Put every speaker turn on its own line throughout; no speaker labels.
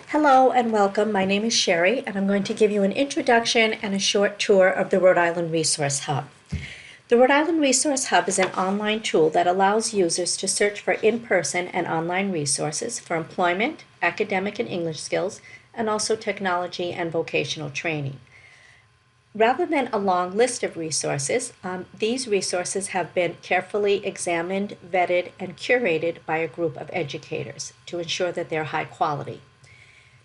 Hello and welcome. My name is Sherry, and I'm going to give you an introduction and a short tour of the Rhode Island Resource Hub. The Rhode Island Resource Hub is an online tool that allows users to search for in-person and online resources for employment, academic and English skills, and also technology and vocational training. Rather than a long list of resources, these resources have been carefully examined, vetted, and curated by a group of educators to ensure that they're high quality.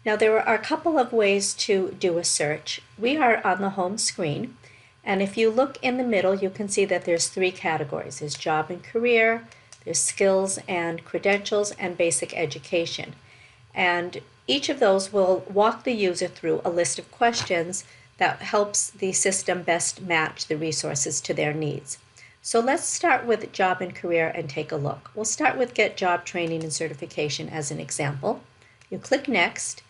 Now, there are a couple of ways to do a search. We are on the home screen, and if you look in the middle, you can see that there's three categories. There's job and career, there's skills and credentials, and basic education. And each of those will walk the user through a list of questions that helps the system best match the resources to their needs. So let's start with job and career and take a look. We'll start with Get Job Training and Certification as an example. You click Next,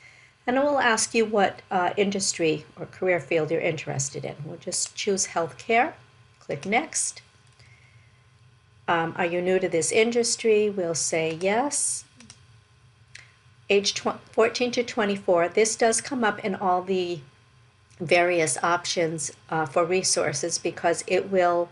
and it will ask you what industry or career field you're interested in. We'll just choose healthcare, click Next. Are you new to this industry? We'll say yes. Age 14 to 24, this does come up in all the various options for resources because it will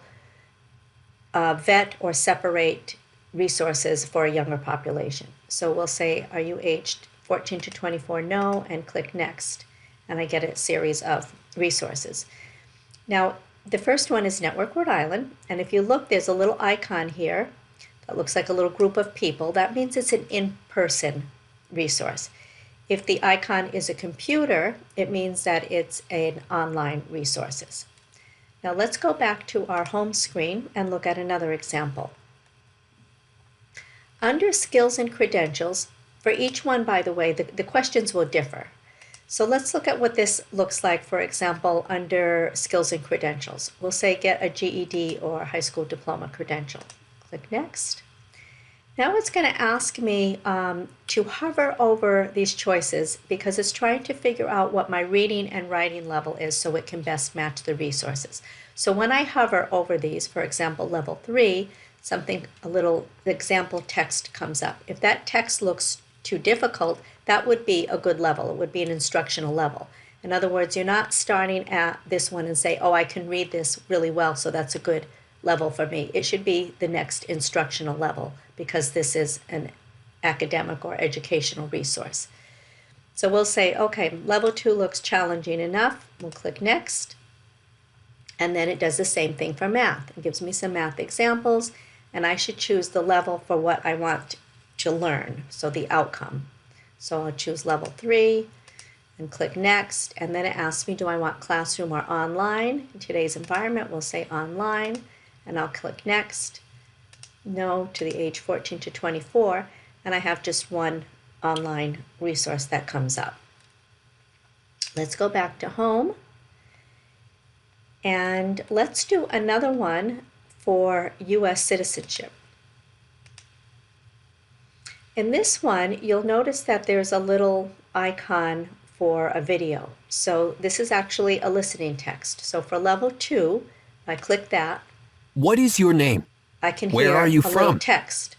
vet or separate resources for a younger population. So we'll say, are you aged 14 to 24, no, and click Next, and I get a series of resources. Now, the first one is Network Rhode Island, and if you look, there's a little icon here that looks like a little group of people. That means it's an in-person resource. If the icon is a computer, it means that it's an online resources. Now let's go back to our home screen and look at another example. Under Skills and Credentials, for each one, by the way, the questions will differ. So let's look at what this looks like, for example, under Skills and Credentials. We'll say get a GED or high school diploma credential. Click Next. Now it's going to ask me to hover over these choices because it's trying to figure out what my reading and writing level is so it can best match the resources. So when I hover over these, for example, level 3, a little example text comes up. If that text looks too difficult, that would be a good level. It would be an instructional level. In other words, you're not starting at this one and say, oh, I can read this really well, so that's a good level for me. It should be the next instructional level because this is an academic or educational resource. So we'll say, okay, level 2 looks challenging enough. We'll click Next. And then it does the same thing for math. It gives me some math examples, and I should choose the level for what I want to learn, so the outcome. So I'll choose level 3 and click Next, and then it asks me, do I want classroom or online? In today's environment, we'll say online, and I'll click Next. No to the age 14 to 24, and I have just one online resource that comes up. Let's go back to home, and let's do another one for U.S. citizenship. In this one, you'll notice that there's a little icon for a video. So this is actually a listening text. So for level 2, if I click that,
what is your name?
I can
Where
hear
are you
a little
from?
text.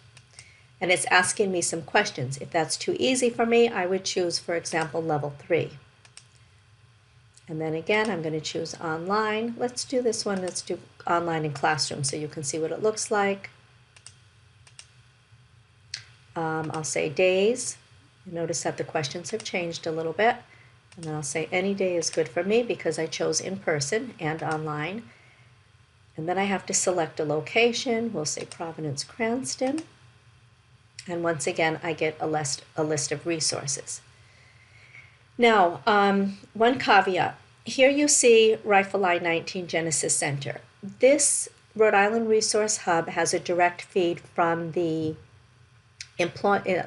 And it's asking me some questions. If that's too easy for me, I would choose, for example, level 3. And then again, I'm going to choose online. Let's do this one. Let's do online in classroom so you can see what it looks like. I'll say days. You notice that the questions have changed a little bit. And then I'll say any day is good for me because I chose in person and online. And then I have to select a location. We'll say Providence, Cranston. And once again, I get a list of resources. Now, one caveat. Here you see Rifle I-19 Genesis Center. This Rhode Island Resource Hub has a direct feed from the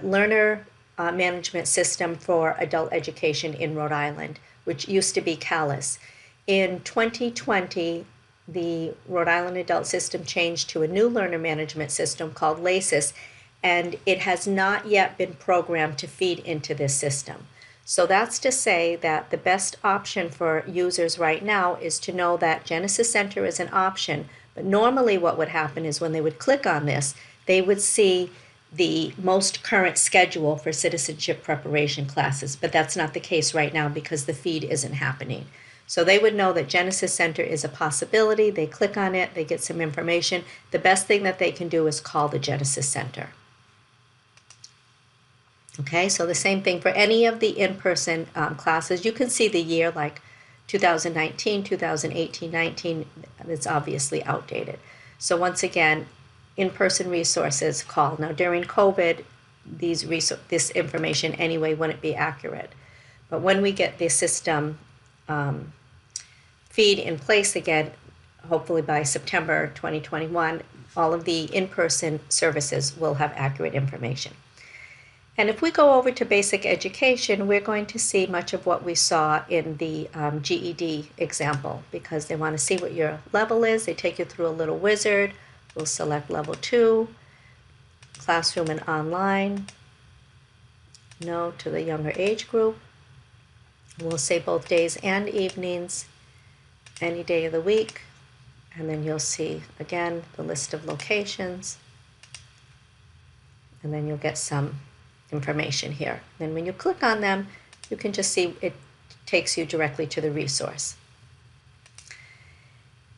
learner management system for adult education in Rhode Island, which used to be CALIS. In 2020, the Rhode Island adult system changed to a new learner management system called LACIS, and it has not yet been programmed to feed into this system. So that's to say that the best option for users right now is to know that Genesis Center is an option, but normally what would happen is when they would click on this, they would see the most current schedule for citizenship preparation classes, but that's not the case right now because the feed isn't happening. So they would know that Genesis Center is a possibility. They click on it, they get some information. The best thing that they can do is call the Genesis Center. Okay, so the same thing for any of the in-person classes. You can see the year like 2019, 2018, 19. It's obviously outdated. So once again, in-person resources, call. Now during COVID, this information anyway wouldn't be accurate. But when we get the system feed in place again, hopefully by September 2021, all of the in-person services will have accurate information. And if we go over to basic education, we're going to see much of what we saw in the GED example, because they want to see what your level is. They take you through a little wizard. We'll select level 2, classroom and online, no to the younger age group. We'll say both days and evenings, any day of the week. And then you'll see, again, the list of locations. And then you'll get some information here. Then when you click on them, you can just see it takes you directly to the resource.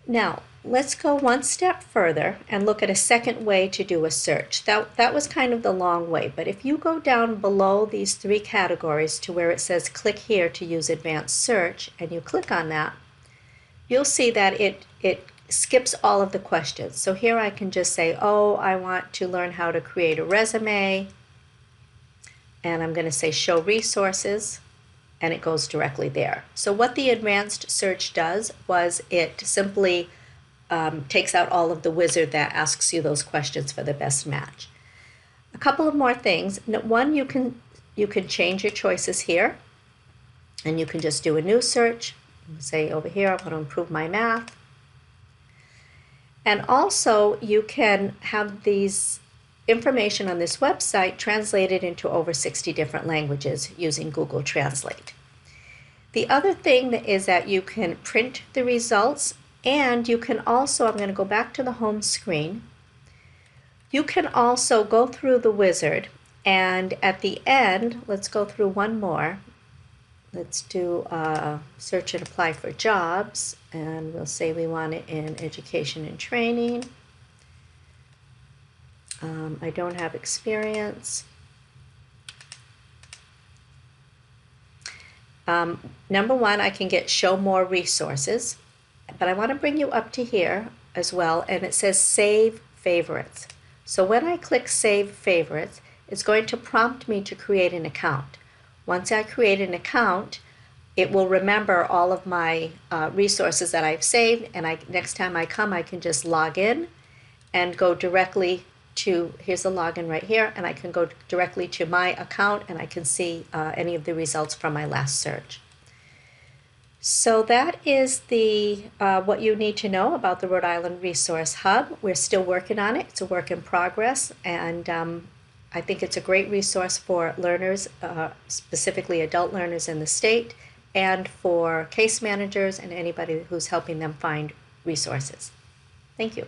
Now, let's go one step further and look at a second way to do a search. That was kind of the long way, but if you go down below these 3 categories to where it says click here to use advanced search, and you click on that, you'll see that it skips all of the questions. So here I can just say, oh, I want to learn how to create a resume, and I'm going to say show resources, and it goes directly there. So what the advanced search does was it simply takes out all of the wizard that asks you those questions for the best match. A couple of more things. One, you can change your choices here, and you can just do a new search. Say over here, I want to improve my math. And also, you can have these information on this website translated into over 60 different languages using Google Translate. The other thing is that you can print the results, and you can also, I'm going to go back to the home screen, you can also go through the wizard, and at the end, let's go through one more. Let's do search and apply for jobs, and we'll say we want it in education and training. I don't have experience. Number one, I can get show more resources, but I want to bring you up to here as well, and it says save favorites. So when I click save favorites, it's going to prompt me to create an account. Once I create an account, it will remember all of my resources that I've saved, and next time I come, I can just log in and go directly to, here's the login right here, and I can go directly to my account, and I can see any of the results from my last search. So that is the what you need to know about the Rhode Island Resource Hub. We're still working on it. It's a work in progress, and I think it's a great resource for learners, specifically adult learners in the state, and for case managers and anybody who's helping them find resources. Thank you.